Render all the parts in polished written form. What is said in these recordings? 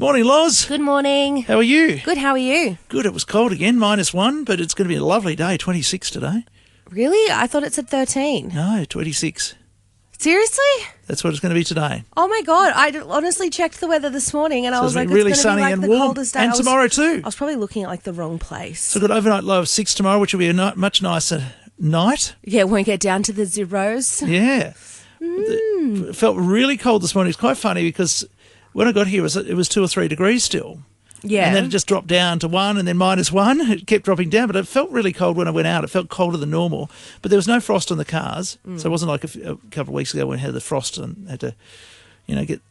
Morning, Loz. Good morning. How are you? Good, how are you? Good. It was cold again, -1, but it's going to be a lovely day, 26 today. Really? I thought it said 13. No, 26. Seriously? That's what it's going to be today. Oh my God. I honestly checked the weather this morning and I was like, really it's going sunny to be like and the warm. coldest day. And tomorrow too. I was probably looking at like the wrong place. So we've got overnight low of 6 tomorrow, which will be a much nicer night. Yeah, it won't get down to the zeros. Yeah. It felt really cold this morning. It's quite funny because when I got here, it was 2 or 3 degrees still. Yeah. And then it just dropped down to 1 and then -1. It kept dropping down, but it felt really cold when I went out. It felt colder than normal. But there was no frost on the cars. So it wasn't like a couple of weeks ago when we had the frost and had to,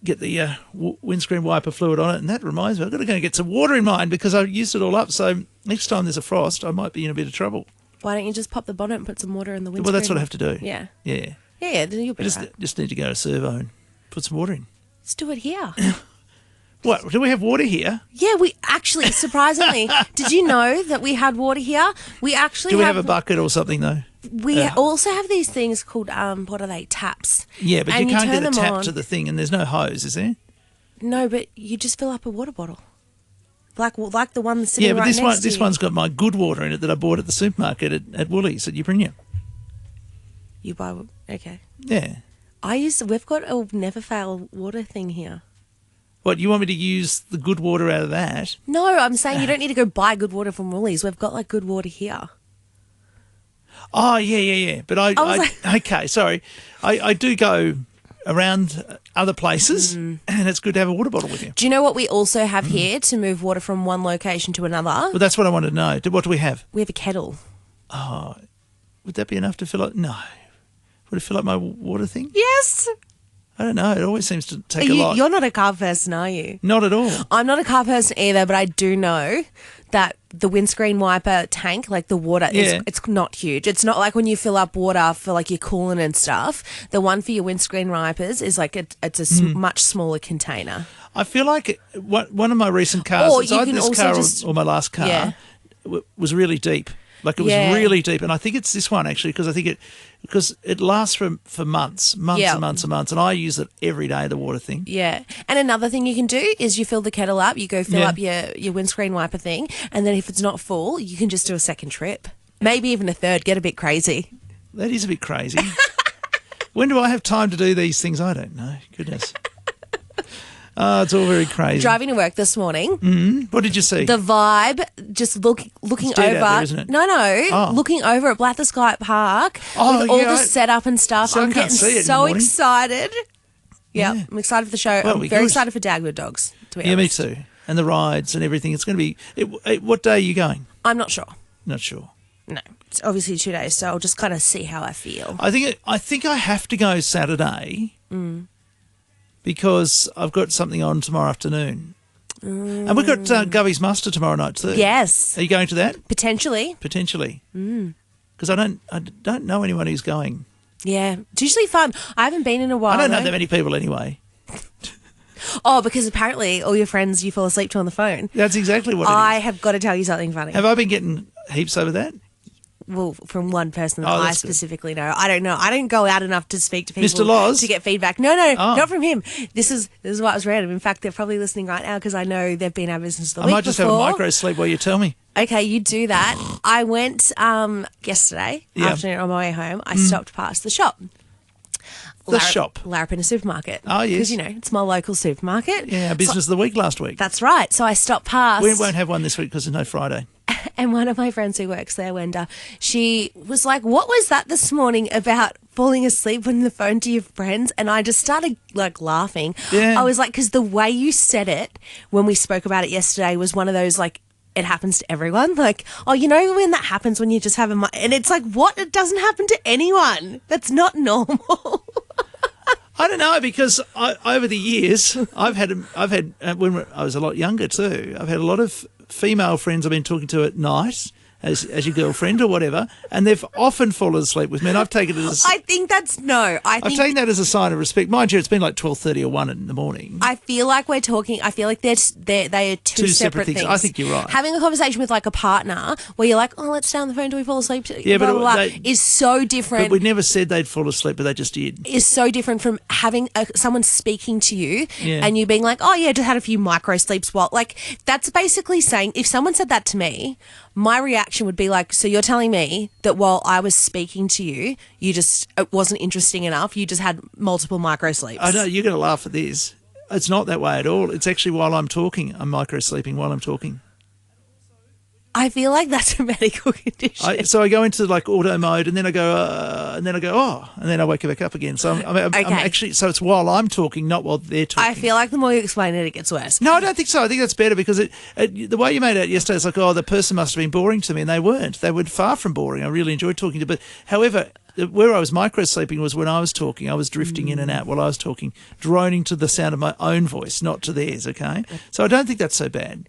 get the windscreen wiper fluid on it. And that reminds me, I've got to go and get some water in mine because I used it all up. So next time there's a frost, I might be in a bit of trouble. Why don't you just pop the bonnet and put some water in the windscreen? Well, that's what I have to do. Yeah. Yeah. Yeah, then you'll be right. Just need to go to Servo and put some water in. Let's do it here. What? Do we have water here? Yeah, we actually, surprisingly, did you know that we had water here? We actually Do we have a bucket or something though? We also have these things called, what are they, taps. Yeah, but and you can't turn get a them tap on. to the thing and there's no hose, is there? No, but you just fill up a water bottle. Like the one that's sitting Yeah, but right next to this you. one's got my good water in it that I bought at the supermarket at Woolies at Euprinia. You buy, okay. Yeah. We've got a never fail water thing here. What, you want me to use the good water out of that? No, I'm saying you don't need to go buy good water from Woolies. We've got like good water here. Oh, yeah. But okay, sorry. I do go around other places and it's good to have a water bottle with you. Do you know what we also have here to move water from one location to another? Well, that's what I wanted to know. What do we have? We have a kettle. Oh, would that be enough to fill up? No. Would it fill up my water thing? Yes. I don't know. It always seems to take a lot. You're not a car person, are you? Not at all. I'm not a car person either, but I do know that the windscreen wiper tank, like the water, it's not huge. It's not like when you fill up water for like your coolant and stuff. The one for your windscreen wipers is like it's a much smaller container. I feel like one of my recent cars, Or it's you either can this also car just- or my last car, was really deep. Like it was really deep, and I think it's this one actually because it lasts for months and months and months, and I use it every day. The water thing. Yeah, and another thing you can do is you fill the kettle up, you go fill up your windscreen wiper thing, and then if it's not full, you can just do a second trip, maybe even a third. Get a bit crazy. That is a bit crazy. When do I have time to do these things? I don't know. Goodness. Oh, it's all very crazy. Driving to work this morning. What did you see? The vibe, just looking It's over. dead out there, isn't it? No, looking over at Blatherskite Park with all the setup and stuff. So I I'm can't getting see it in the so morning. excited. Yeah, Yeah. I'm excited for the show. Well, I'm we very good. excited for Dagwood Dogs, to be Yeah, me honest. too. And the rides and everything. It's going to be. What day are you going? I'm not sure. Not sure. No, it's obviously 2 days, so I'll just kind of see how I feel. I think I have to go Saturday because I've got something on tomorrow afternoon, and we've got Gubby's Muster tomorrow night too. Yes, Are you going to that? potentially. Potentially. Because I don't know anyone who's going. Yeah, it's usually fun. I haven't been in a while. I don't know though. that many people anyway. Oh, because apparently all your friends you fall asleep to on the phone. That's exactly what it I is. have got to tell you something funny. Have I been getting heaps over that? Well, from one person that Oh, I that's good. specifically know. I don't know. I don't go out enough to speak to people Mr. Loz? to get feedback. No, Oh. not from him. This is what was random. In fact, they're probably listening right now because I know they've been our business the I week might just before. have a micro sleep while you tell me. Okay, you do that. I went yesterday afternoon on my way home. I stopped past the shop. The shop? Larapinta Supermarket. Oh, yes. Because, it's my local supermarket. Yeah, our business of the week last week. That's right. So I stopped past. We won't have one this week because there's no Friday. And one of my friends who works there, Wenda, she was like, what was that this morning about falling asleep on the phone to your friends? And I just started laughing. Yeah. I was like, because the way you said it when we spoke about it yesterday was one of those it happens to everyone. Like, oh, when that happens when you just have and it's like, what? It doesn't happen to anyone. That's not normal. I don't know because over the years I've had when I was a lot younger too. I've had a lot of female friends I've been talking to at night, as your girlfriend or whatever, and they've often fallen asleep with me. And I've taken it as I think that's no. I've taken that as a sign of respect. Mind you, it's been like 12:30 or 1 in the morning. I feel like we're talking. I feel like they are two separate things. I think you're right. Having a conversation with like a partner where you're like, oh, let's stay on the phone till we fall asleep. Yeah, blah, but blah, blah, is so different. But we never said they'd fall asleep, but they just did. Is so different from having someone speaking to you Yeah. and you being like, oh yeah, just had a few micro sleeps. While like that's basically saying if someone said that to me, my reaction would be like, so you're telling me that while I was speaking to you, it wasn't interesting enough. You just had multiple micro sleeps. I know you're going to laugh at this. It's not that way at all. It's actually while I'm talking, I'm micro sleeping while I'm talking. I feel like that's a medical condition. So I go into like auto mode, and then I go, and then I wake back up again. So I'm actually, so it's while I'm talking, not while they're talking. I feel like the more you explain it, it gets worse. No, I don't think so. I think that's better because the way you made it out yesterday, it's like, oh, the person must have been boring to me, and they weren't. They were far from boring. I really enjoyed talking to them. But however, where I was micro sleeping was when I was talking. I was drifting in and out while I was talking, droning to the sound of my own voice, not to theirs. Okay, so I don't think that's so bad.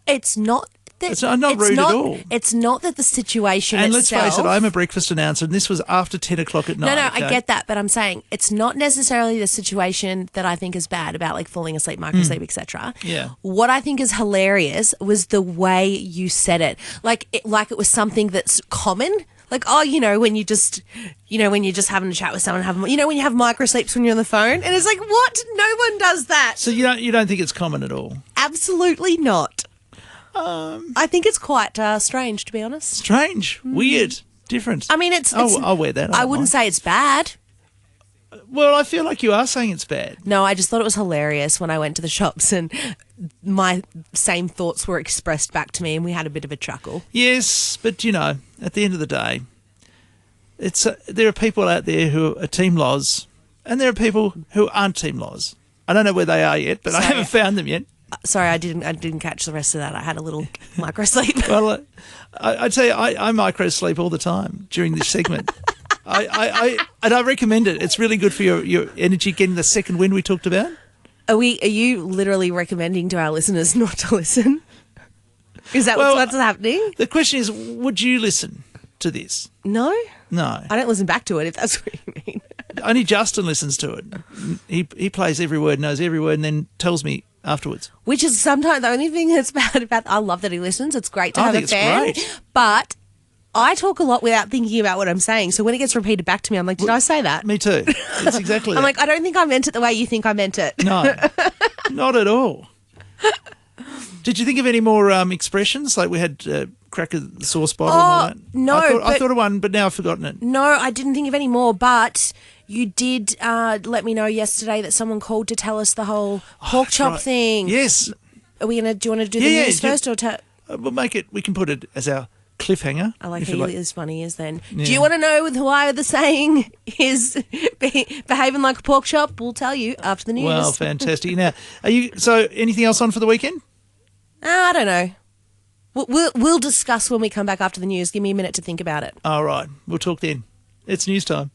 It's not. It's not rude at all. It's not that the situation and itself... let's face it, I'm a breakfast announcer, and this was after 10 o'clock at night. No, okay? I get that, but I'm saying it's not necessarily the situation that I think is bad about like falling asleep, microsleep, etc. Yeah. What I think is hilarious was the way you said it. Like it was something that's common. Like, oh, when you're just having a chat with someone, when you have micro sleeps when you're on the phone, and it's like, what? No one does that. So you don't think it's common at all? Absolutely not. I think it's quite strange, to be honest. Strange, weird, different. I mean, I'll wear that. I wouldn't say it's bad. Well, I feel like you are saying it's bad. No, I just thought it was hilarious when I went to the shops and my same thoughts were expressed back to me, and we had a bit of a chuckle. Yes, but at the end of the day, there are people out there who are Team Loz, and there are people who aren't Team Loz. I don't know where they are yet, but I haven't found them yet. Sorry, I didn't catch the rest of that. I had a little micro sleep. Well, I tell you, I micro sleep all the time during this segment. I recommend it. It's really good for your energy, getting the second wind we talked about. Are you literally recommending to our listeners not to listen? Is that what's happening? The question is, would you listen to this? No. No. I don't listen back to it, if that's what you mean. Only Justin listens to it. He plays every word, knows every word, and then tells me afterwards. Which is sometimes the only thing that's bad about. I love that he listens. It's great to have a fan. It's great. But I talk a lot without thinking about what I'm saying. So when it gets repeated back to me, I'm like, did I say that? Me too. It's exactly I'm like, I don't think I meant it the way you think I meant it. No, not at all. Did you think of any more expressions? Like we had crack of the sauce bottle and all that? No. I thought of one, but now I've forgotten it. No, I didn't think of any more, but you did let me know yesterday that someone called to tell us the whole pork chop thing. Yes. Do you want to do the news first? Or we'll make it, we can put it as our cliffhanger. I like how as funny as then. Yeah. Do you want to know why the saying is behaving like a pork chop? We'll tell you after the news. Well, fantastic. Now, so anything else on for the weekend? I don't know. We'll discuss when we come back after the news. Give me a minute to think about it. All right. We'll talk then. It's news time.